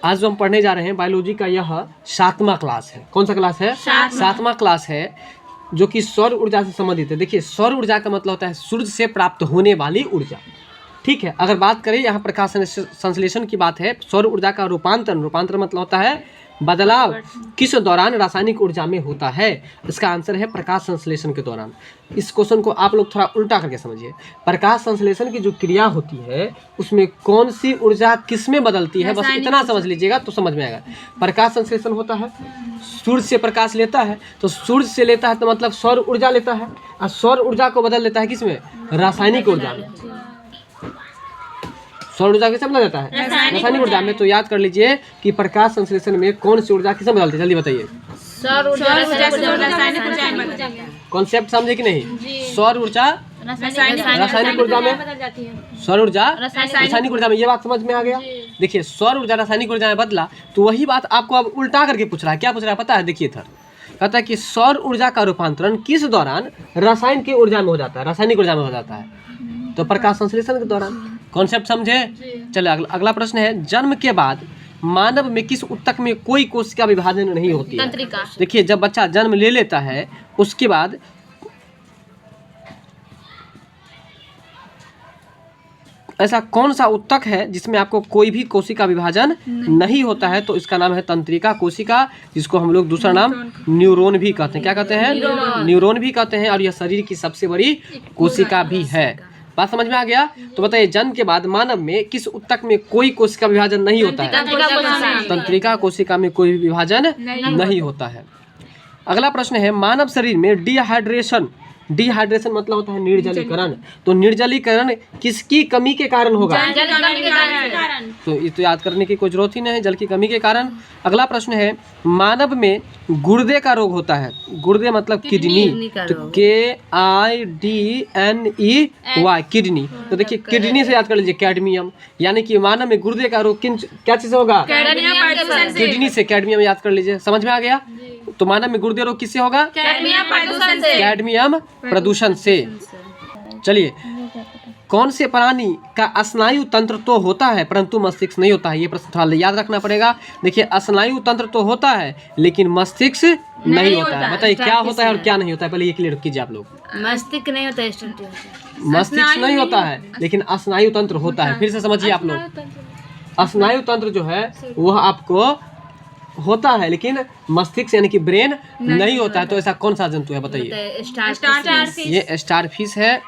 आज जो हम पढ़ने जा रहे हैं बायोलॉजी का यह 7वां क्लास है। कौन सा क्लास है? 7वां क्लास है, जो कि सौर ऊर्जा से संबंधित है। देखिए, सौर ऊर्जा का मतलब होता है सूर्य से प्राप्त होने वाली ऊर्जा। ठीक है, अगर बात करें यहाँ प्रकाश संश्लेषण की बात है, सौर ऊर्जा का रूपांतरण मतलब होता है बदलाव किस दौरान रासायनिक ऊर्जा में होता है। इसका आंसर है प्रकाश संश्लेषण के दौरान। इस क्वेश्चन को आप लोग थोड़ा उल्टा करके समझिए। प्रकाश संश्लेषण की जो क्रिया होती है उसमें कौन सी ऊर्जा किस में बदलती है, बस इतना समझ लीजिएगा तो समझ में आएगा। प्रकाश संश्लेषण होता है, सूर्य से प्रकाश लेता है, तो सूर्य से लेता है तो मतलब सौर ऊर्जा लेता है, और सौर ऊर्जा को बदल लेता है किसमें? रासायनिक ऊर्जा में। सौर ऊर्जा किससे बदला जाता है? रासायनिक ऊर्जा में। तो याद कर लीजिए कि प्रकाश संश्लेषण में कौन सी ऊर्जा किसमें बदलती है, जल्दी बताइए। कॉन्सेप्ट समझे कि नहीं? सौर ऊर्जा रासायनिक ऊर्जा में, सौर ऊर्जा रासायनिक ऊर्जा में, ये बात समझ में आ गया। देखिए, सौर ऊर्जा रासायनिक ऊर्जा में बदला, तो वही बात आपको अब उल्टा करके पूछ रहा है। क्या पूछ रहा है पता है? देखिए इधर कहता है कि सौर ऊर्जा का रूपांतरण किस दौरान रासायनिक की ऊर्जा में हो जाता है, रासायनिक ऊर्जा में हो जाता है, तो प्रकाश संश्लेषण के दौरान। कॉन्सेप्ट समझे? चलिए अगला प्रश्न है, जन्म के बाद मानव में किस ऊतक में कोई कोशिका विभाजन नहीं होती है? देखिए, जब बच्चा जन्म ले लेता है उसके बाद ऐसा कौन सा ऊतक है जिसमें आपको कोई भी कोशिका विभाजन नहीं होता है? तो इसका नाम है तंत्रिका कोशिका, जिसको हम लोग दूसरा नाम न्यूरॉन भी कहते हैं। क्या कहते हैं? न्यूरॉन भी कहते हैं, और यह शरीर की सबसे बड़ी कोशिका भी है। बात समझ में आ गया? तो बताइए, जन्म के बाद मानव में किस ऊतक में कोई कोशिका विभाजन नहीं होता है? तंत्रिका कोशिका में कोई विभाजन नहीं होता है। अगला प्रश्न है, मानव शरीर में डिहाइड्रेशन मतलब होता है निर्जलीकरण, तो निर्जलीकरण किसकी कमी के कारण होगा? तो ये तो याद करने की कोई जरूरत ही नहीं है, जल की कमी के कारण। अगला प्रश्न है, मानव में गुर्दे का रोग होता है, गुर्दे मतलब किडनी, तो KIDNEY किडनी। तो देखिए, किडनी से याद कर लीजिए कैडमियम, यानी कि मानव में गुर्दे का रोग क्या चीज से होगा? किडनी से। कैडमियम याद कर लीजिए, समझ में आ गया? तो मानव में गुर्दे रोग किससे होगा? कैडमियम प्रदूषण से। चलिए, कौन से प्राणी का स्नायु तंत्र तो होता है परंतु मस्तिष्क नहीं होता है? ये प्रश्न थोड़ा याद रखना पड़ेगा। देखिए, स्नायु तंत्र तो होता है लेकिन मस्तिष्क नहीं होता है। बताइए क्या होता है और क्या नहीं होता है, पहले ये क्लियर कीजिए आप लोग। मस्तिष्क नहीं होता है, मस्तिष्क नहीं होता है लेकिन स्नायु तंत्र होता है। फिर से समझिए आप लोग, स्नायु तंत्र जो है वह आपको होता है लेकिन मस्तिष्क यानी कि ब्रेन नहीं होता है। तो ऐसा कौन सा जंतु है बताइए? ये स्टारफिश है।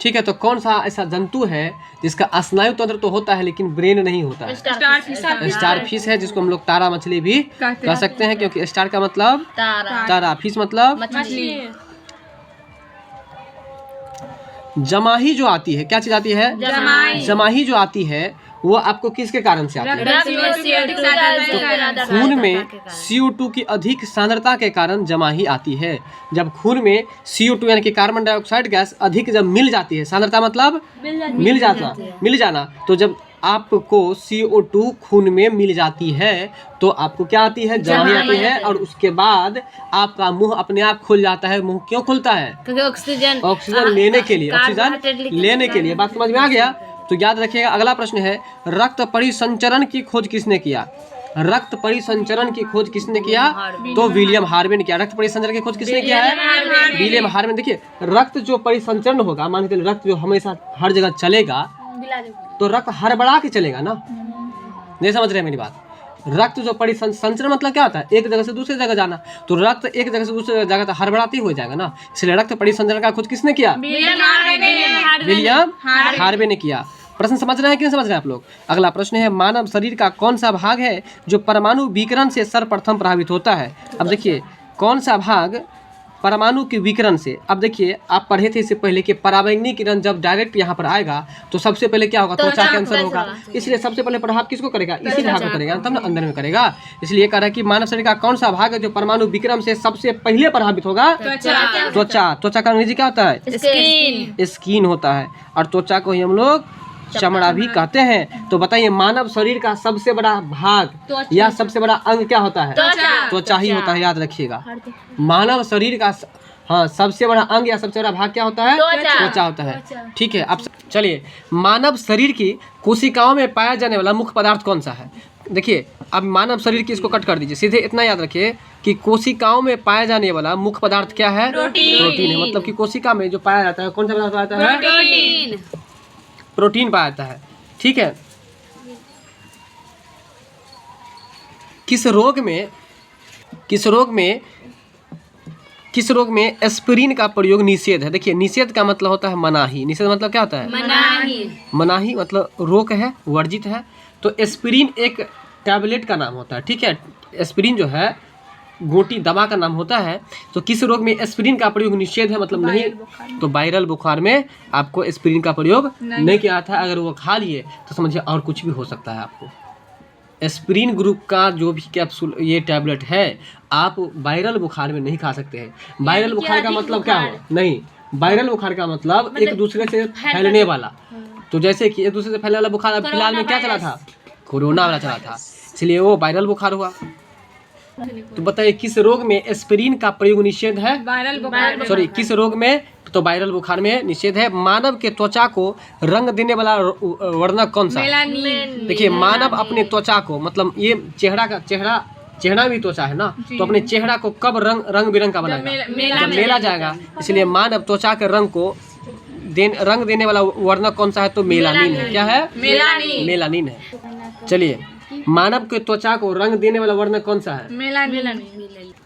ठीक है, तो कौन सा ऐसा जंतु है जिसका स्नायु तंत्र तो होता है लेकिन ब्रेन नहीं होता है? स्टारफिश है, जिसको हम लोग तारा मछली भी कह सकते हैं, क्योंकि स्टार का मतलब तारा, फिश मतलब मछली। जमाही जो आती है, क्या चीज आती है? जमाही जो आती है वो आपको किसके कारण से आती है? तो खून में CO2 की अधिक सांद्रता के कारण जमाही आती है। जब खून में CO2 यानी कि कार्बन डाइऑक्साइड गैस अधिक जब मिल जाती है, सांद्रता मतलब मिल जाना, तो जब आपको CO2 खून में मिल जाती है तो आपको क्या आती है? जमाही आती है। और उसके बाद आपका मुंह अपने आप खुल जाता है। मुंह क्यों खुलता है? क्योंकि ऑक्सीजन लेने के लिए। बात समझ में आ गया? तो याद रखिएगा। अगला प्रश्न है, रक्त परिसंचरण की खोज किसने किया? रक्त परिसंचरण की खोज किसने किया? तो विलियम हार्वे ने किया। रक्त परिसंचरण की खोज किसने किया है? William Harvey. देखिए, रक्त जो परिसंचरण होगा, मान के चलिए रक्त जो हमेशा हर जगह चलेगा तो रक्त हड़बड़ा के चलेगा ना, नहीं समझ रहे मेरी बात? रक्त जो परिसंचरण मतलब क्या होता है? एक जगह से दूसरी जगह जाना, तो रक्त एक जगह से दूसरी जगह तो हड़बड़ाती हो जाएगा ना, इसलिए रक्त परिसंचरण का खोज किसने किया? विलियम हार्वे ने किया। प्रश्न समझ रहे हैं कि नहीं समझ रहे हैं आप लोग? अगला प्रश्न है, मानव शरीर का कौन सा भाग है जो परमाणु विकिरण से सर्वप्रथम प्रभावित होता है? अब देखिए, कौन सा भाग परमाणु के विकिरण से? अब देखिए, आप पढ़े थे इससे पहले कि पराबैंगनी किरण जब डायरेक्ट यहाँ पर आएगा तो सबसे पहले क्या होगा? त्वचा कैंसर होगा। इसलिए सबसे पहले प्रभाव किसको करेगा? इसी भाग को करेगा, तब ना अंदर में करेगा। इसलिए कह रहा है कि मानव शरीर का कौन सा भाग है जो परमाणु विकिरण से सबसे पहले प्रभावित होगा? त्वचा। त्वचा का अंग्रेजी क्या होता है? स्किन होता है, और त्वचा को ही हम लोग चमड़ा भी कहते हैं। तो बताइए, मानव शरीर का सबसे बड़ा भाग या सबसे बड़ा अंग क्या होता है? त्वचा ही होता है, याद रखिएगा। मानव शरीर का सबसे बड़ा अंग या सबसे बड़ा भाग क्या होता है? त्वचा होता है। ठीक है, अब चलिए, मानव शरीर की कोशिकाओं में पाया जाने वाला मुख्य पदार्थ कौन सा है? देखिए अब मानव शरीर की इसको कट कर दीजिए, सीधे इतना याद रखिए कि कोशिकाओं में पाया जाने वाला मुख्य पदार्थ क्या है? प्रोटीन है। मतलब कि कोशिका में जो पाया जाता है कौन सा पदार्थ पाया जाता है? प्रोटीन। प्रोटीन पाया जाता है। ठीक है। किस रोग में एस्पिरिन का प्रयोग निषेध है? देखिए निषेध का मतलब होता है मनाही। निषेध मतलब क्या होता है? मनाही मतलब रोक है, वर्जित है। तो एस्पिरिन एक टैबलेट का नाम होता है। ठीक है, एस्पिरिन जो है गोटी दवा का नाम होता है। तो किस रोग में एस्पिरिन का प्रयोग निषेध है? मतलब नहीं। तो वायरल बुखार में आपको एस्पिरिन का प्रयोग नहीं किया था। अगर वो खा लिए तो समझिए और कुछ भी हो सकता है आपको। एस्पिरिन ग्रुप का जो भी कैप्सूल ये टैबलेट है आप वायरल बुखार में नहीं खा सकते हैं। वायरल बुखार का मतलब क्या हो? नहीं, वायरल बुखार का मतलब एक दूसरे से फैलने वाला। तो जैसे कि एक दूसरे से फैलने वाला बुखार फिलहाल में क्या चला था? कोरोना वाला चला था, इसलिए वो वायरल बुखार हुआ। तो बताइए किस रोग में एस्पिरिन का प्रयोग निषेध है? किस रोग में? तो वायरल बुखार में निषेध है। मानव के त्वचा को रंग देने वाला वर्णक कौन सा? देखिए मानव अपने त्वचा को, मतलब ये चेहरा भी त्वचा है ना, तो अपने चेहरा को कब रंग बिरंग का बनाएगा? जब मेला जाएगा। इसलिए मानव त्वचा के रंग को रंग देने वाला वर्णक कौन सा है? तो मेलानिन है। क्या है? मेलानिन है। चलिए मानव के त्वचा को रंग देने वाला वर्णक कौन सा है?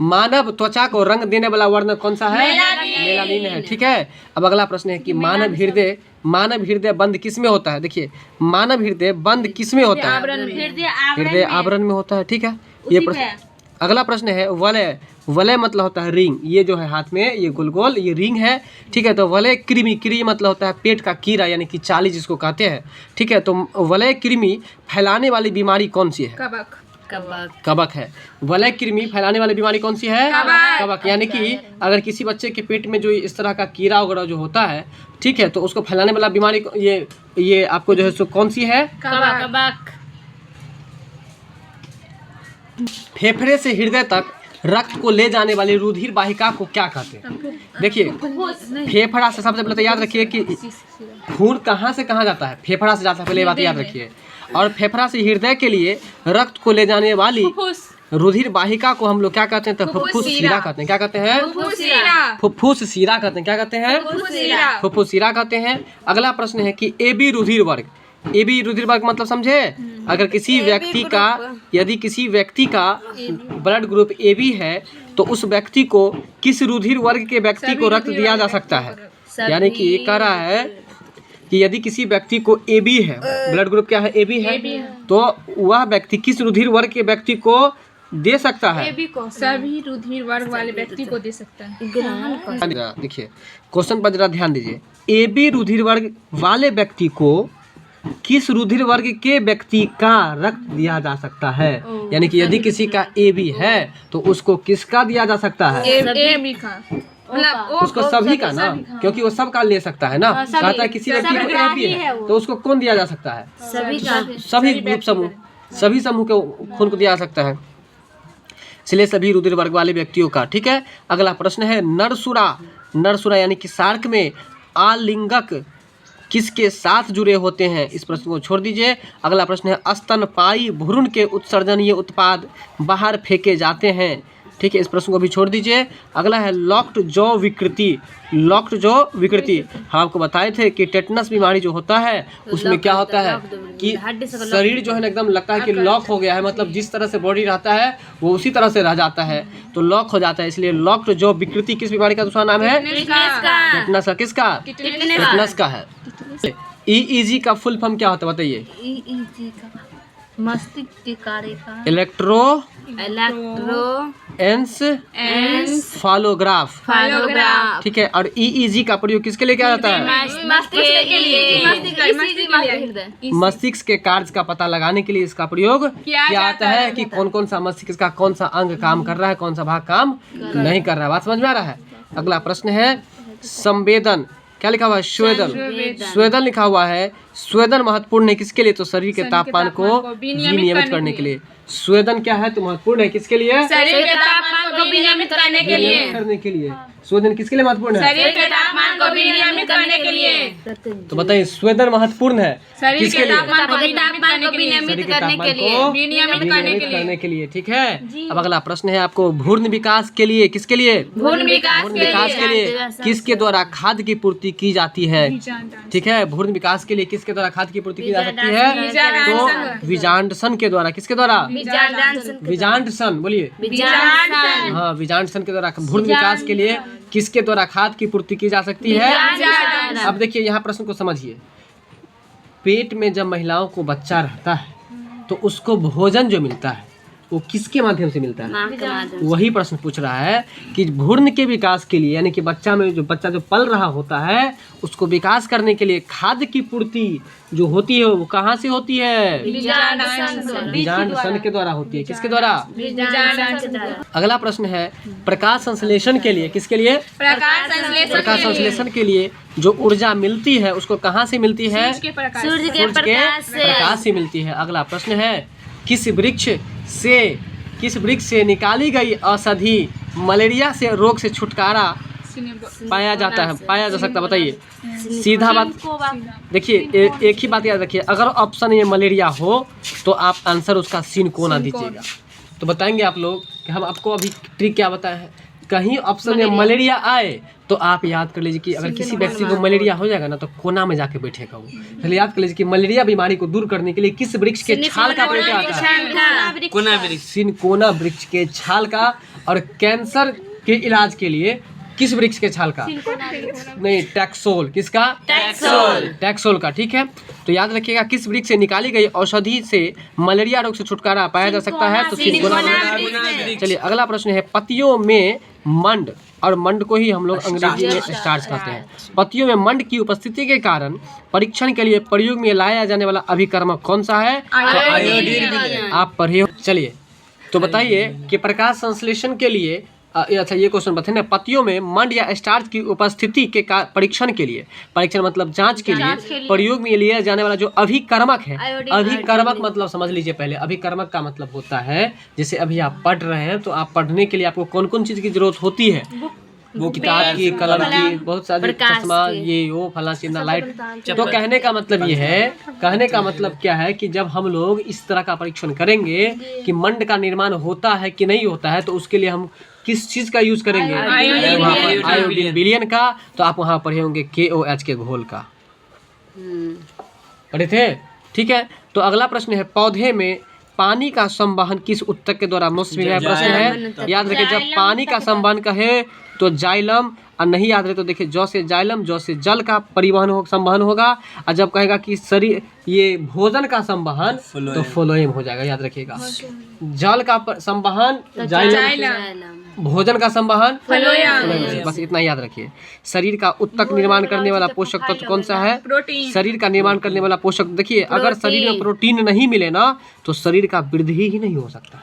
मानव त्वचा को रंग देने वाला वर्णक कौन सा है? मेलानिन है। ठीक है। अब अगला प्रश्न है कि मानव हृदय बंद किस में होता है? देखिए मानव हृदय बंद किस में होता है? हृदय आवरण में होता है। ठीक है, ये प्रश्न। अगला प्रश्न है वलय मतलब होता है रिंग। ये जो है हाथ में ये गोल गोल ये रिंग है। ठीक है। तो वलय कृमि मतलब होता है पेट का कीड़ा यानी कि चाली जिसको कहते हैं। ठीक है। तो वलय कृमि फैलाने वाली बीमारी कौन सी है? कबक है। वलय कृमि फैलाने वाली बीमारी कौन सी है? कबक। यानी कि अगर किसी बच्चे के पेट में जो इस तरह का कीड़ा वगैरह जो होता है, ठीक है, तो उसको फैलाने वाला बीमारी ये आपको जो है सो कौन सी है? कबक। फेफड़े से हृदय तक रक्त को ले जाने वाली रुधिर वाहिका को क्या कहते हैं? देखिए फेफड़ा से सबसे पहले तो याद रखिए कि खून कहाँ से कहाँ जाता है? फेफड़ा से जाता है, पहले बात याद रखिए। और फेफड़ा से हृदय के लिए रक्त को ले जाने वाली रुधिर वाहिका को हम लोग क्या कहते हैं? तो फुफ्फुस शिरा कहते हैं। क्या कहते हैं? फुफ्फुस शिरा कहते हैं। क्या कहते हैं? फुफ्फुस शिरा कहते हैं। अगला प्रश्न है कि AB रुधिर वर्ग। AB रुधिर वर्ग मतलब समझे? अगर यदि किसी व्यक्ति का ब्लड ग्रुप AB है तो उस व्यक्ति को किस रुधिर वर्ग के व्यक्ति को रक्त दिया जा सकता है? यानी कि ये कह रहा है कि यदि किसी व्यक्ति को AB है, ब्लड ग्रुप क्या है? AB है, तो वह व्यक्ति किस रुधिर वर्ग के व्यक्ति को दे सकता है? सभी रुधिर वर्ग वाले व्यक्ति को दे सकता है। देखिए क्वेश्चन पर जरा ध्यान दीजिए। AB रुधिर वर्ग वाले व्यक्ति को किस रुधिर वर्ग के व्यक्ति का रक्त दिया जा सकता है? यानी कि यदि किसी का AB है तो उसको किसका दिया जा सकता है? AB का उसको सभी का ना, क्योंकि वो सबका ले सकता है ना। कहता है किसी व्यक्ति को AB है तो उसको कौन दिया जा सकता है? सभी ग्रुप समूह, सभी समूह के खून को दिया जा सकता है, इसलिए सभी रुधिर वर्ग वाले व्यक्तियों का। ठीक है। अगला प्रश्न है नरसुरा यानी कि सार्क में आलिंगक किसके साथ जुड़े होते हैं? इस प्रश्न को छोड़ दीजिए। अगला प्रश्न है स्तनपायी भ्रूण के उत्सर्जनीय उत्पाद बाहर फेंके जाते हैं। ठीक है, इस प्रश्न को भी छोड़ दीजिए। अगला है लॉक्ड जॉ विकृति। हम आपको बताए थे कि टेटनस बीमारी जो होता है उसमें क्या होता है कि शरीर जो है ना एकदम लगता है कि लॉक हो गया है, मतलब जिस तरह से बॉडी रहता है वो उसी तरह से रह जाता है, तो लॉक हो जाता है। इसलिए लॉक्ड जॉ विकृति किस बीमारी का दूसरा नाम है? टेटनस का। किसका? टेटनस का है। EEG का फुल फॉर्म क्या होता है बताइए? मस्तिष्क के कार्य का इलेक्ट्रो फालोग्राफ। ठीक है। और EEG का प्रयोग किसके लिए किया जाता है? मस्तिष्क के कार्य का पता लगाने के लिए इसका प्रयोग किया जाता है कि कौन कौन सा मस्तिष्क का कौन सा अंग काम कर रहा है, कौन सा भाग काम नहीं कर रहा है। बात समझ में आ रहा है? अगला प्रश्न है संवेदन। क्या लिखा हुआ है? स्वेदन लिखा हुआ है। स्वेदन महत्वपूर्ण है किसके लिए? तो शरीर के तापमान को विनियमित करने के लिए। स्वेदन क्या है? तो महत्वपूर्ण है किसके लिए? शरीर के तापमान को को विनियमित करने के लिए, करने के लिए। स्वेदन किसके लिए महत्वपूर्ण है? शरीर के तापमान को विनियमित करने के लिए, तो बताइए स्वेदन महत्वपूर्ण है शरीर किसके के लिए? तापमान को तापमान को विनियमित शरीर के करने तापमान के लिए, को विनियमित करने के लिए, ठीक है। अब अगला प्रश्न है आपको भ्रूण विकास के लिए, किसके लिए? भ्रूण विकास भ्रूण विकास के लिए किसके द्वारा खाद्य की पूर्ति की जाती है? ठीक है, भ्रूण विकास के लिए किसके द्वारा खाद्य की पूर्ति की जा सकती है? तो विजांडसन के द्वारा। किसके द्वारा? विजांडसन, बोलिए। हाँ, विजांडसन के द्वारा भ्रूण विकास के लिए किसके द्वारा खाद्य की पूर्ति की जा सकती है? अब देखिए यहाँ प्रश्न को समझिए। पेट में जब महिलाओं को बच्चा रहता है तो उसको भोजन जो मिलता है वो किसके माध्यम से मिलता है? वही प्रश्न पूछ रहा है कि भ्रूण के विकास के लिए, यानी कि बच्चा जो पल रहा होता है उसको विकास करने के लिए खाद्य की पूर्ति जो होती है वो कहाँ से होती है? विजांडसन के द्वारा होती है। किसके द्वारा? अगला प्रश्न है प्रकाश संश्लेषण के लिए, किसके लिए? प्रकाश संश्लेषण के लिए जो ऊर्जा मिलती है उसको कहाँ से मिलती है? सूर्य के प्रकाश से मिलती है। अगला प्रश्न है किस वृक्ष से निकाली गई औषधि मलेरिया से रोग से छुटकारा पाया जा सकता है? बताइए। सीधा बात देखिए, एक ही बात याद रखिए, अगर ऑप्शन ये मलेरिया हो तो आप आंसर उसका सीन कोना दीजिएगा। तो बताएंगे आप लोग कि हम आपको अभी ट्रिक क्या बताए हैं। कहीं ऑप्शन में मलेरिया आए तो आप याद कर लीजिए कि अगर किसी व्यक्ति को मलेरिया हो जाएगा ना तो कोना में जाके बैठेगा वो। पहले याद कर लीजिए कि मलेरिया बीमारी को दूर करने के लिए किस वृक्ष के छाल का प्रयोग किया जाता है? सिनकोना वृक्ष के छाल का। और कैंसर के इलाज के लिए किस वृक्ष के छाल का? नहीं, टैक्सोल। किसका? टैक्सोल का, ठीक है। तो याद रखिएगा किस वृक्ष से निकाली गई औषधि से मलेरिया रोग से छुटकारा पाया जा सकता है? तो सिनकोना। चलिए अगला प्रश्न है पत्तियों में मंड, और मंड को ही हम लोग अंग्रेजी में स्टार्च कहते हैं। पत्तियों में मंड की उपस्थिति के कारण परीक्षण के लिए प्रयोग में लाया जाने वाला अभिकर्मक कौन सा है? आयोडीन। आप पढ़े हो। चलिए तो बताइए कि प्रकाश संश्लेषण के लिए अच्छा ये क्वेश्चन बताइए ना, पत्तियों में मंड या स्टार्च की उपस्थिति के परीक्षण के लिए, परीक्षण मतलब जांच के लिए प्रयोग में लिया जाने वाला जो अभिकर्मक है, अभिकर्मक मतलब समझ लीजिए पहले। अभिकर्मक का मतलब होता है जैसे अभी आप पढ़ रहे हैं तो आप पढ़ने के लिए आपको कौन कौन चीज की जरूरत होती है? वो किताब की, कलम की, बहुत सारी, चश्मा, ये वो फला चिन्ना, लाइट। तो कहने का मतलब ये है, कहने का मतलब क्या है कि जब हम लोग इस तरह का परीक्षण करेंगे कि मंड का निर्माण होता है कि नहीं होता है तो उसके लिए हम किस चीज का यूज करेंगे? आयोडीन विलयन का। तो आप वहाँ पढ़े होंगे KOH के घोल का, पढ़े थे, ठीक है। तो अगला प्रश्न है पौधे में पानी का संवहन किस ऊतक के द्वारा? मौसमी प्रश्न है, याद रखिए। जब पानी का संवहन कहे तो जाइलम, और नहीं याद रहे तो देखिए जौ से जाइलम, जौ से जल का संवहन होगा। और जब कहेगा कि शरीर ये भोजन का संवहन तो फ्लोएम हो जाएगा, याद रखिएगा। जल का संवहन जाइलम, भोजन का संवहन फ्लोएम। बस इतना याद रखिए। शरीर का ऊतक निर्माण करने वाला पोषक तत्व कौन सा है? शरीर का निर्माण करने वाला पोषक, देखिए अगर शरीर में प्रोटीन नहीं मिले ना तो शरीर का वृद्धि ही नहीं हो सकता।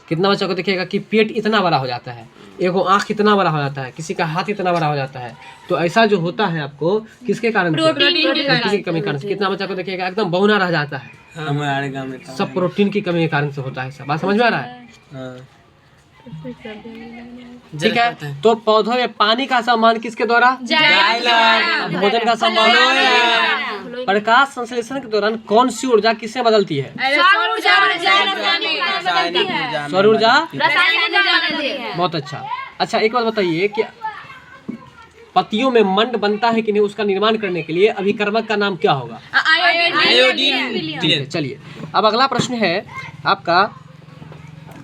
कितना बच्चा को देखिएगा कि पेट इतना बड़ा हो जाता है, एगो आँख इतना बड़ा हो जाता है, किसी का हाथ इतना बड़ा हो जाता है। तो ऐसा जो होता है आपको किसके कारण? प्रोटीन की कमी कारण से। कितना बच्चा को देखिएगा एकदम बौना रह जाता है, सब प्रोटीन की कमी के कारण से होता है। सब बात समझ में आ रहा है? ठीक है। तो पौधों में पानी का संवहन किसके द्वारा? भोजन का संवहन। प्रकाश संश्लेषण के दौरान कौन सी ऊर्जा किससे बदलती है? सौर ऊर्जा। बहुत अच्छा। अच्छा एक बात बताइए कि पत्तियों में मंड बनता है कि नहीं, उसका निर्माण करने के लिए अभिकर्मक का नाम क्या होगा? आयोडीन। चलिए अब अगला प्रश्न है आपका,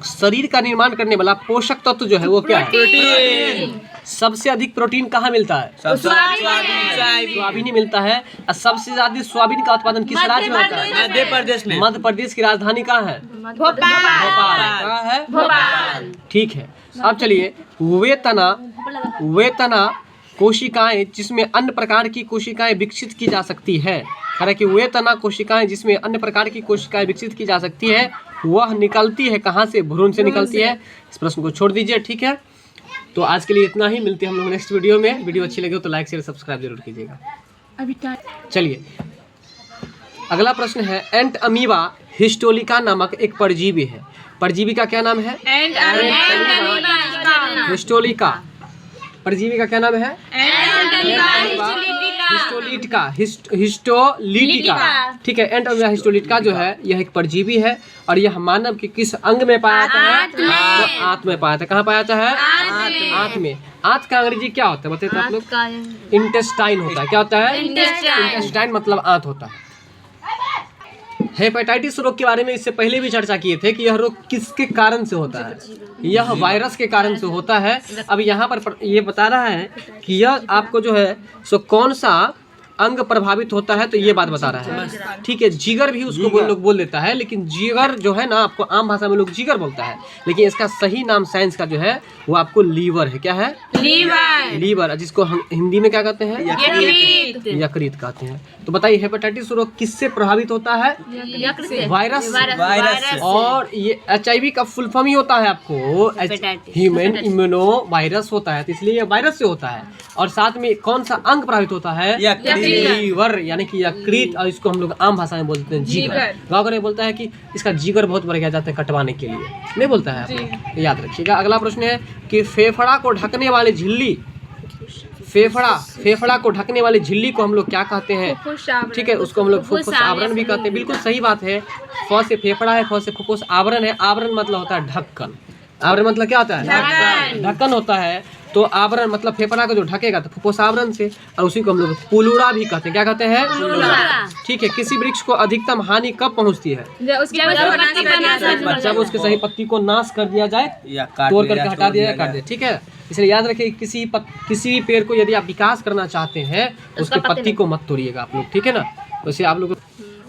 शरीर का निर्माण करने वाला पोषक तत्व जो है वो क्या है? प्रोटीन। सबसे अधिक प्रोटीन कहाँ मिलता है? सोयाबीन ही मिलता है। और सबसे ज्यादा सोयाबीन का उत्पादन किस राज्य में होता है? मध्य प्रदेश में। मध्य प्रदेश की राजधानी कहाँ है? भोपाल। कहाँ है? भोपाल। ठीक है। अब चलिए वे तना कोशिकाएं जिसमें अन्य प्रकार की कोशिकाएं विकसित की जा सकती है। हालांकि वे तना कोशिकाएं जिसमें अन्य प्रकार की कोशिकाएं विकसित की जा सकती है वह निकलती है कहाँ से? भ्रूण से निकलती है। इस प्रश्न को छोड़ दीजिए, ठीक है। तो आज के लिए इतना ही, मिलते हैं हम लोग नेक्स्ट वीडियो में। वीडियो अच्छी लगे तो लाइक शेयर सब्सक्राइब जरूर कीजिएगा। चलिए अगला प्रश्न है एंट अमीबा हिस्टोलिका नामक एक परजीवी है। परजीवी का क्या नाम है? हिस्टोलिका। परजीवी का क्या नाम है? हिस्टोलिटिका। ठीक है, एंट अमीबा हिस्टोलिटिका जो है यह एक परजीवी है और यह मानव के किस अंग में पाया जाता है? तो आंत में पाया जाता है। कहाँ पाया जाता है? आंत में। आंत का अंग्रेजी क्या होता है बताइए तो आप लोग? इंटेस्टाइन होता है। क्या होता है? इंटेस्टाइन मतलब आंत होता है। हेपेटाइटिस रोग के बारे में इससे पहले भी चर्चा किए थे कि यह रोग किसके कारण से होता है। यह वायरस के कारण से होता है। अब यहाँ पर ये बता रहा है कि यह आपको जो है सो कौन सा अंग प्रभावित होता है, तो ये बात बता रहा है। ठीक है, जिगर भी उसको लोग बोल देता है, लेकिन जिगर जो है ना आपको आम भाषा में लोग जिगर बोलता है, लेकिन इसका सही नाम साइंस का जो है वो आपको लीवर है। क्या है? लीवर, जिसको हम हिंदी में क्या कहते हैं? यकृत कहते हैं। तो बताइए हेपेटाइटिस रोग किससे प्रभावित होता है? वायरस। और ये HIV का फुल फॉर्म ही होता है आपको ह्यूमन इम्यूनो वायरस होता है, तो इसलिए ये वायरस से होता है। और साथ में कौन सा अंग प्रभावित होता है? लीवर, यानी कि यकृत, और इसको हम लोग आम भाषा में बोलते हैं जिगर। गाँव में बोलता है कि इसका जिगर बहुत बढ़िया जाता है कटवाने के लिए, नहीं बोलता है आप, याद रखिएगा। अगला प्रश्न है कि फेफड़ा को ढकने वाली झिल्ली, फेफड़ा को ढकने वाली झिल्ली को हम लोग क्या कहते हैं? ठीक है, उसको हम लोग फुफ्फुस आवरण भी कहते हैं। बिल्कुल सही बात है। फ से फेफड़ा है, फ से फुफ्फुस आवरण है। आवरण मतलब होता है ढक्कन। आवरण मतलब क्या होता है? ढक्कन होता है। तो आवरण मतलब फेफड़ा को जो ढकेगा तो फुफ्फुस आवरण से, और उसी को हम लोग पुलुड़ा भी कहते हैं। क्या कहते हैं? ठीक है। किसी वृक्ष को अधिकतम हानि कब पहुंचती है? जब उसके सही पत्ती को नाश कर दिया जाए, तोड़ करके हटा दिया जाए, काट दिया। ठीक है, इसलिए याद रखिए किसी पेड़ को यदि आप विकास करना चाहते हैं उसके पत्ती को मत तोड़िएगा आप लोग, ठीक है ना। तो इसे आप लोग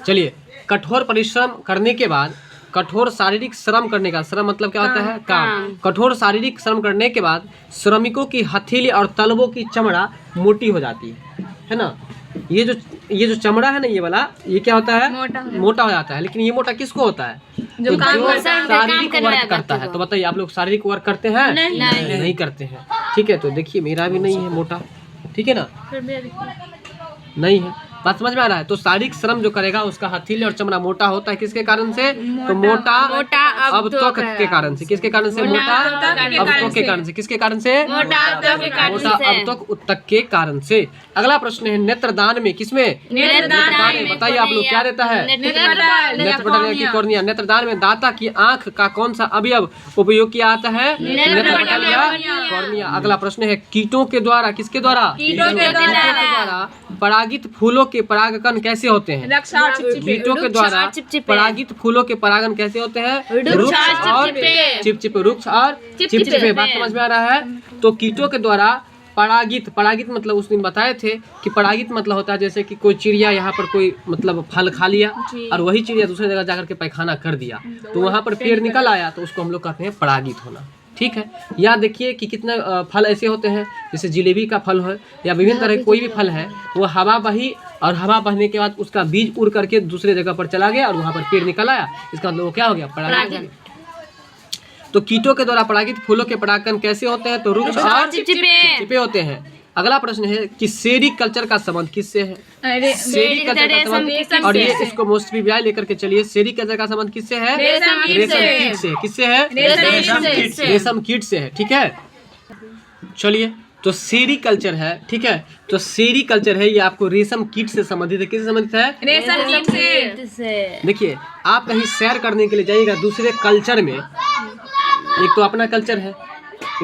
चलिए, कठोर परिश्रम करने के बाद, कठोर शारीरिक श्रम करने का, श्रम मतलब क्या होता है? काम। कठोर शारीरिक श्रम करने के बाद श्रमिकों की हथेली और तलवों की चमड़ा मोटी हो जाती है ना। ये जो चमड़ा है ना, ये वाला, ये क्या होता है? मोटा हो जाता है। लेकिन ये मोटा किसको होता है? जो शारीरिक वर्क करता है। तो बताइए आप लोग शारीरिक वर्क करते हैं? नहीं करते हैं। ठीक है, तो देखिए मेरा भी नहीं है मोटा, ठीक है ना, नहीं है। बात समझ में आ रहा है? तो शारीरिक श्रम जो करेगा उसका हथेली और चमड़ा मोटा होता है। किसके कारण से? तो मोटा अवत्वक के कारण से। किसके कारण से? मोटा अवत्वक के कारण से। किसके कारण से? मोटा अवत्वक उत्तक के कारण से। अगला प्रश्न है नेत्रदान में, किसमें? नेत्रदान में। बताइए आप लोग क्या देता है? नेत्रपटल की कॉर्निया। नेत्रदान में दाता की आंख का कौन सा अवयव उपयोग किया जाता है? नेत्रपटल या कॉर्निया। अगला प्रश्न है कीटों के द्वारा, किसके द्वारा? कीटों के द्वारा परागित फूलों के परागकण कैसे होते हैं? कीटों के द्वारा परागित फूलों के परागन कैसे होते हैं? वृक्ष और चिपचिपे। वृक्ष और चिपचिपे। बात समझ में आ रहा है? तो कीटों के द्वारा परागित मतलब उस दिन बताए थे कि परागित मतलब होता है जैसे कि कोई चिड़िया यहाँ पर कोई मतलब फल खा लिया और वही चिड़िया दूसरी जगह जाकर के पैखाना कर दिया, तो वहाँ पर पेड़ निकल आया, तो उसको हम लोग कहते हैं परागित होना। ठीक है, यहाँ देखिए कि कितने फल ऐसे होते हैं, जैसे जिलेबी का फल है या विभिन्न तरह के कोई भी फल है, वो हवा बही और हवा बहने के बाद उसका बीज उड़ करके दूसरे जगह पर चला गया और वहाँ पर पेड़ निकल आया, इसका मतलब वो क्या हो गया? परागित। तो कीटों के द्वारा परागित फूलों के परागकण कैसे होते हैं? तो वृक्ष और चिपचिपे होते हैं। अगला प्रश्न है कि सेरीकल्चर का संबंध किससे है? सेरीकल्चर का संबंध, और ये इसको मोस्ट भी लेकर के चलिए। सेरीकल्चर का संबंध किससे है? रेशम कीट से। किससे है? रेशम कीट से है। ठीक है, चलिए, तो सेरीकल्चर है, ठीक है, तो सेरीकल्चर है ये आपको रेशम कीट से संबंधित है। किससे संबंधित है? रेशम कीट से। देखिए, आप कहीं सैर करने के लिए जाइएगा दूसरे कल्चर में, एक तो अपना कल्चर है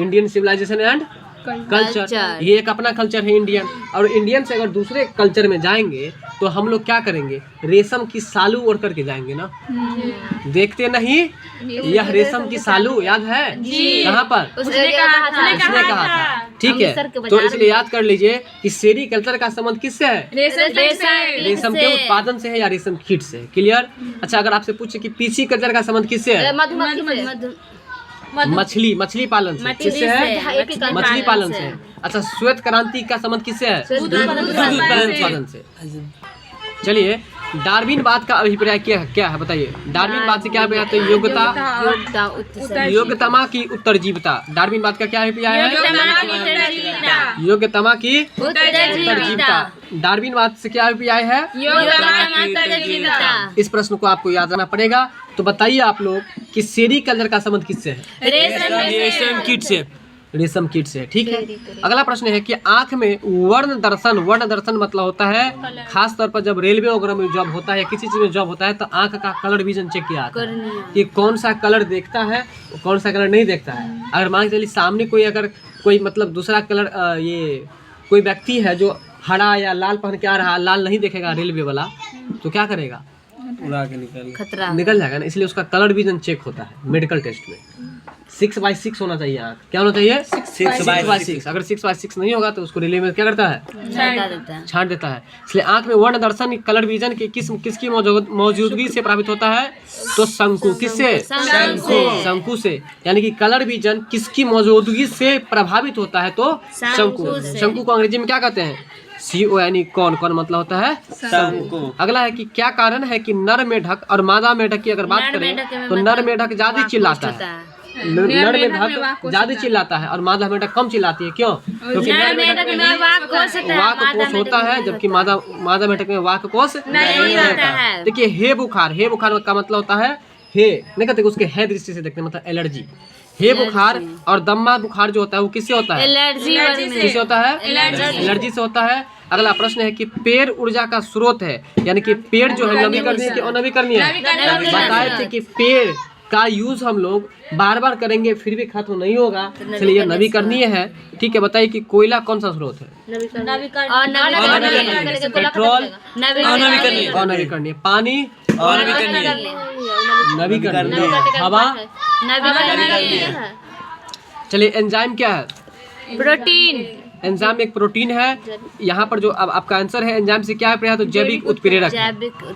इंडियन सिविलाइजेशन एंड कल्चर, ये एक अपना कल्चर है इंडियन, और इंडियन से अगर दूसरे कल्चर में जाएंगे तो हम लोग क्या करेंगे? रेशम की सालू ओढ़ करके जाएंगे ना। देखते नहीं, यह रेशम की सालू याद है? कहाँ पर? उसने कहा था। ठीक है, तो इसलिए याद कर लीजिए कि सेरीकल्चर का संबंध किससे है? रेशम के उत्पादन से है या रेशम कीट से है। क्लियर? अच्छा, अगर आपसे पूछे कि पीसी कल्चर का संबंध किससे है? मछली पालन से। किससे है? मछली पालन से। अच्छा, श्वेत क्रांति का संबंध किससे है? दूध उत्पादन से। चलिए, डार्विनवाद का अभिप्राय क्या है बताइए। डार्विनवाद से क्या अभिप्राय है? तो योग्यतमा की उत्तरजीविता। डार्विनवाद का क्या अभिप्राय है? योग्यतमा की उत्तरजीविता। डार्विनवाद से क्या अभिप्राय है? इस प्रश्न को आपको याद रखना पड़ेगा। तो बताइए आप लोग कि सेरीकल्चर का संबंध किससे है? रेशम कीट से। रेशम कीट से, ठीक है। अगला प्रश्न है कि आंख में वर्ण दर्शन मतलब होता है खास तौर पर जब रेलवे वगैरह में जॉब होता है या किसी चीज में जॉब होता है तो आंख का कलर विजन चेक किया जाता है कि कौन सा कलर देखता है कौन सा कलर नहीं देखता है। अगर मान के चलिए सामने कोई मतलब दूसरा कलर ये कोई व्यक्ति है जो हरा या लाल पहन के आ रहा है, लाल नहीं देखेगा रेलवे वाला, तो क्या करेगा? उड़ा के निकल जाएगा ना। इसलिए उसका कलर विजन चेक होता है मेडिकल टेस्ट में। 6/6 होना चाहिए आंख। क्या होना चाहिए? 6/6। अगर 6/6 नहीं होगा तो उसको रेलवे में क्या करता है? छांट देता है। इसलिए आंख में वर्ण दर्शन कलर विजन की किसकी मौजूदगी से प्रभावित होता है? तो शंकु। किससे? शंकु से। यानी कि कलर विजन किसकी मौजूदगी से प्रभावित होता है? तो शंकु। शंकु को अंग्रेजी में क्या कहते हैं? CO यानी कौन मतलब होता है शंकु। अगला है कि क्या कारण है कि नर मेढक और मादा मेढक की अगर बात करें तो नर मेढक ज्यादा चिल्लाता है। नर मेढक ज्यादा चिल्लाता है और मादा मेढक कम चिल्लाती है। क्यों? क्योंकि नर मेढक में वाक कोश होता है जबकि मादा मेढक में वाक कोश नहीं होता है। देखिए हे बुखार का मतलब होता है हे नहीं कहते, उसके हे दृष्टि से देखते हैं मतलब एलर्जी। हे बुखार और दम्मा बुखार जो होता है वो किससे होता है? किससे होता है? एलर्जी से होता है। अगला प्रश्न है कि पेड़ ऊर्जा का स्रोत है, यानी कि पेड़ जो है नवीकरणीय की अनवीकरणीय है। बताए थे कि पेड़ का यूज हम लोग बार बार करेंगे फिर भी खत्म नहीं होगा, इसलिए यह नवीकरणीय है। ठीक है, बताइए कि कोयला कौन सा स्रोत है? पेट्रोल अनवीकरणीय, पानी नवीकरणीय, हवा। चलिए एंजाइम क्या है? प्रोटीन। एंजाइम एक प्रोटीन है। यहाँ पर जो अब आपका आंसर है एंजाइम से क्या है? तो जैविक उत्प्रेरक है।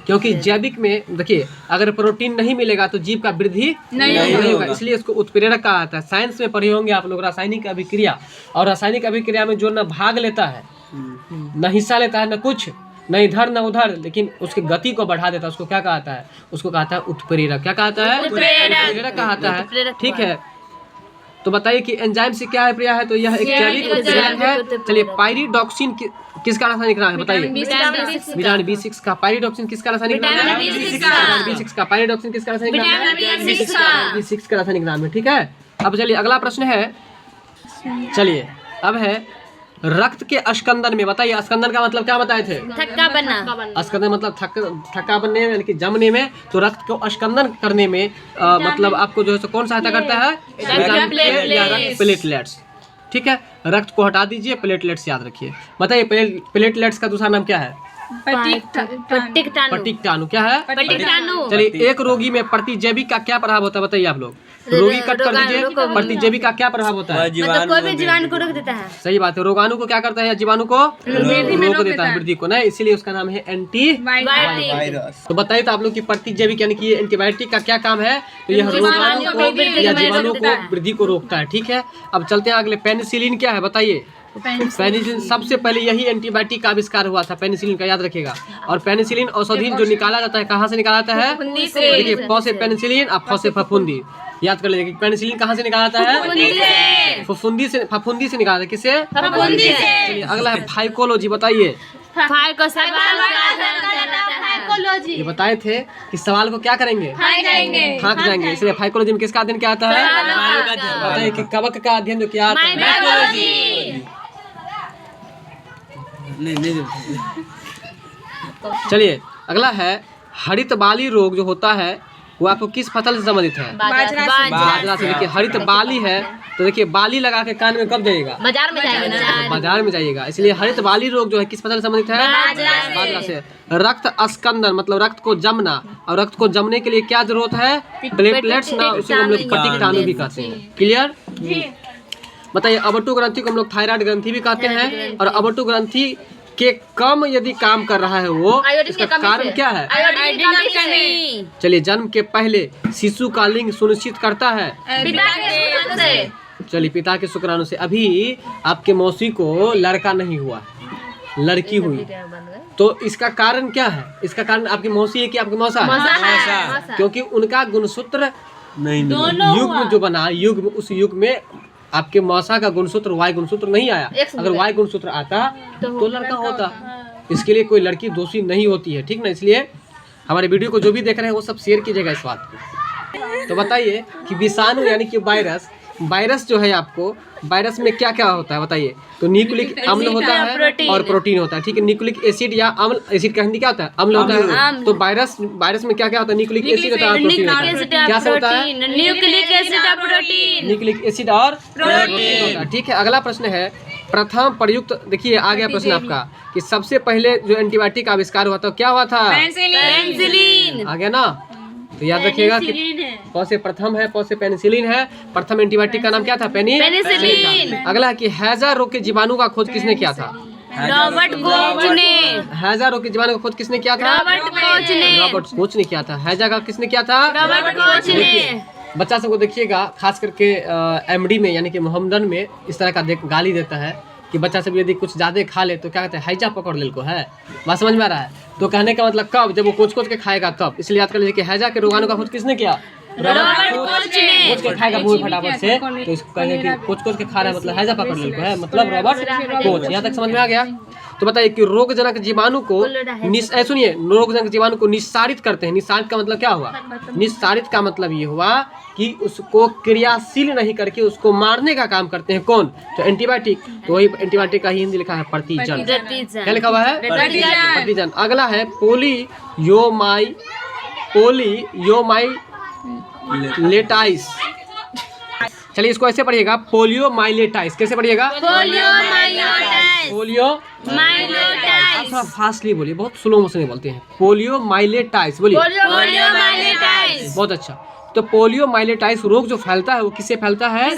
क्योंकि जैविक में देखिए अगर प्रोटीन नहीं मिलेगा तो जीव का वृद्धि नहीं होगा, इसलिए इसको उत्प्रेरक कहा जाता है। साइंस में पढ़े होंगे आप लोग रासायनिक अभिक्रिया, और रासायनिक अभिक्रिया में जो न भाग लेता है न हिस्सा लेता है न कुछ, न इधर न उधर, लेकिन उसकी गति को बढ़ा देता है, उसको क्या कहता है? उसको कहता है उत्प्रेरक। क्या कहता है? उत्प्रेरक कहता है। ठीक है, तो बताइए कि एंजाइम से क्या अभिक्रिया है? तो यह एक जैविक उत्प्रेरक है। चलिए पाइरिडॉक्सिन किसका रासायनिक नाम है बताइए? विटामिन B6 का। पाइरिडॉक्सिन किसका रासायनिक नाम है? विटामिन B6 का। पाइरिडॉक्सिन किसका रासायनिक नाम है? B6 का रासायनिक नाम है। ठीक है, अब चलिए अगला प्रश्न है। चलिए अब है रक्त के अस्कंदन में। बताइए अस्कंदन का मतलब क्या बताए थे? थक्का बनना। अस्कंदन मतलब थक्का बनने में यानी कि जमने में। तो रक्त को अस्कंदन करने में मतलब आपको जो है कौन सहायता करता है? रक्त प्लेटलेट्स। ठीक है, रक्त को हटा दीजिए, प्लेटलेट्स याद रखिए। बताइए प्लेटलेट्स का दूसरा नाम क्या है? पटिकटाणु। क्या है? पटिकटाणु। चलिए एक रोगी में प्रतिजैविक का क्या प्रभाव होता है बताइए आप लोग? रोगी कट कर दीजिए। प्रतिजैविक का क्या प्रभाव होता है? मतलब कोई भी जीवाणु को रोक देता है। सही बात है। रोगाणु को क्या करता है? जीवाणु को रोक देता है, वृद्धि को नहीं, इसीलिए उसका नाम है एंटीवायरस। तो बताइए तो आप लोग की प्रतिजैविक यानी कि एंटीबायोटिक का क्या काम है? तो यह रोगाणु को या जीवाणु को वृद्धि को रोकता है। ठीक है, अब चलते हैं अगले। पेनिसिलिन क्या है बताइए? पेनिसिलिन सबसे पहले यही एंटीबायोटिक का आविष्कार हुआ था, पेनिसिलिन का, याद रखिएगा। और पेनिसिलिन औषधि जो निकाला जाता है कहाँ से निकाला जाता है? देखिए प से पेनिसिलिन और फ से फफूंदी। याद कर लीजिए पेनिसिलिन कहाँ से निकाला जाता है? फफूंदी से निकाला जाता है। किससे? चलिए अगला है फाइकोलॉजी। बताइए ये बताए थे कि सवाल को क्या करेंगे? फाँक जाएंगे, इसलिए फाइकोलॉजी में किसका अध्ययन क्या आता है? बताइए कि कवक का अध्ययन जो क्या आता है? चलिए अगला है हरित बाली रोग जो होता है वो आपको किस फसल से संबंधित है? बाजरा से। देखिए हरित बाली है तो देखिए बाली लगा के कान में कब जाइएगा? बाजार में जाएगा। बाजार में जाइएगा, इसलिए हरित बाली रोग जो है किस फसल से संबंधित है? बाजरा से। रक्त अस्कंदन मतलब रक्त को जमना, और रक्त को जमने के लिए क्या जरूरत है? प्लेटलेट्स ना, उसे हम लोग पटिकटाणु भी कहते हैं। क्लियर? बताइए अबटू ग्रंथि को हम लोग थायराइड ग्रंथि भी कहते हैं, और अबटू ग्रंथि के कम यदि काम कर रहा है वो, इसका कारण क्या है? चलिए जन्म के पहले शिशु का लिंग सुनिश्चित करता है चलिए पिता के शुक्राणु से। अभी आपके मौसी को लड़का नहीं हुआ, लड़की हुई, तो इसका कारण क्या है? इसका कारण आपकी मौसी है कि आपकी मौसा है? क्योंकि उनका गुणसूत्र युग्म जो बना, युग्म, उस युग्म में आपके मौसा का गुणसूत्र वाई गुणसूत्र नहीं आया। अगर वाई गुणसूत्र आता तो लड़का होता। इसके लिए कोई लड़की दोषी नहीं होती है, ठीक ना। इसलिए हमारे वीडियो को जो भी देख रहे हैं वो सब शेयर कीजिएगा इस बात को। तो बताइए कि विषाणु यानी कि वायरस जो है, आपको वायरस में क्या क्या होता है बताइए। तो न्यूक्लिक अम्ल होता है और प्रोटीन होता है, ठीक है। न्यूक्लिक एसिड या अम्ल, एसिड का हिंदी क्या होता है? अम्ल होता है। तो वायरस में क्या क्या होता है? न्यूक्लिक एसिड होता है, प्रोटीन होता है। क्या से होता है? न्यूक्लिक एसिड और प्रोटीन। न्यूक्लिक एसिड और प्रोटीन होता है, ठीक है। अगला प्रश्न है प्रथम प्रयुक्त, देखिए आ गया प्रश्न आपका कि सबसे पहले जो एंटीबायोटिक का आविष्कार हुआ था क्या हुआ था? पेनिसिलिन। आ गया ना। तो याद रखिएगा कि प से प्रथम है, प से पेनिसिलिन है। प्रथम एंटीबायोटिक का नाम क्या था? पेनिसिलिन। अगला है कि हैजा रोग के जीवाणु का खोज किसने किया था? रॉबर्ट कोच ने। हैजा रोग के जीवाणु का खोज किसने किया था? रॉबर्ट कोच ने किया था। हैजा का किसने किया था? रॉबर्ट कोच ने। बच्चा सबको देखिएगा, खास करके एमडी में यानी कि मोहम्मदन में इस तरह का गाली देता है कि बच्चा सब यदि कुछ ज़्यादा खा ले तो क्या कहते हैं? हैजा पकड़ ले को है। बात समझ में आ रहा है? तो कहने का मतलब कब? जब वो कोच के खाएगा तब। इसलिए याद कर लीजिए कि हैजा के रोगाणु का खोज किसने किया? रॉबर्ट कोच ने। कोच के खाएगा मुंह फटाफट से, तो इसको कहेंगे कि कोच के खा रहा है मतलब हैजा पकड़ ले को है, मतलब रॉबर्ट कोच। यहाँ तक समझ में आ गया? तो बताइए कि रोगजनक जीवाणु को सुनिए, रोगजनक जीवाणु को निस्सारित करते हैं। निस्सारित का मतलब क्या हुआ? निस्सारित का मतलब ये हुआ कि उसको क्रियाशील नहीं करके उसको मारने का काम करते हैं। कौन? तो एंटीबायोटिक। तो वही एंटीबायोटिक का ही हिंदी लिखा है प्रतिजन। क्या लिखा हुआ है? प्रतिजन। अगला है पोलियोमाइलेटाइस। चलिए इसको ऐसे पढ़िएगा, पोलियोमाइलेटाइस। कैसे पढ़िएगा? पोलियोमाइलेटाइस। थोड़ा फास्टली बोलिए, बहुत स्लो मोशन में बोलते हैं। पोलियोमाइलेटाइस बोलिए। बहुत अच्छा। तो पोलियोमाइलेटाइस रोग जो फैलता है वो किससे फैलता है?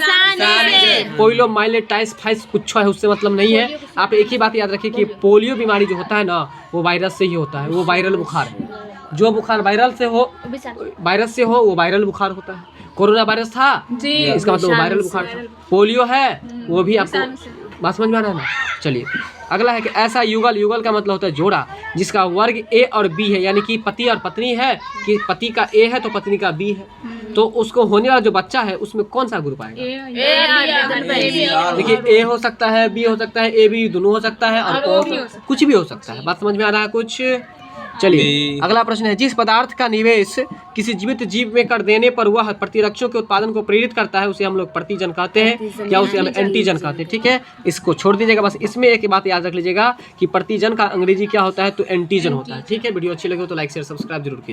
पोलियोमाइलेटाइस फाइस कुछ है, उससे मतलब नहीं है। आप एक ही बात याद रखिए कि पोलियो बीमारी जो होता है ना, वो वायरस से ही होता है। वो वायरल बुखार है। जो बुखार वायरस से हो वो वायरल बुखार होता है। कोरोना वायरस था जी, इसका मतलब वायरल बुखार था। पोलियो है वो भी आपको बात समझ में आ रहा है ना। चलिए अगला है कि ऐसा युगल का मतलब होता है जोड़ा, जिसका वर्ग ए और बी है, यानी कि पति और पत्नी है, कि पति का ए है तो पत्नी का बी है, तो उसको होने वाला जो बच्चा है उसमें कौन सा ग्रुप आएगा? देखिए ए हो सकता है, बी हो सकता है, ए बी दोनों हो सकता है, और कुछ भी हो सकता है। बात समझ में आ रहा है कुछ? चलिए अगला प्रश्न है, जिस पदार्थ का निवेश किसी जीवित जीव में कर देने पर वह प्रतिरक्षों के उत्पादन को प्रेरित करता है, उसे हम लोग प्रतिजन कहते हैं, या उसे हम एंटीजन कहते हैं। ठीक है, इसको छोड़ दीजिएगा। बस इसमें एक बात याद रख लीजिएगा कि प्रतिजन का अंग्रेजी क्या होता है? तो एंटीजन होता है। ठीक है, वीडियो अच्छी लगे तो लाइक शेयर सब्सक्राइब जरूर कीजिएगा।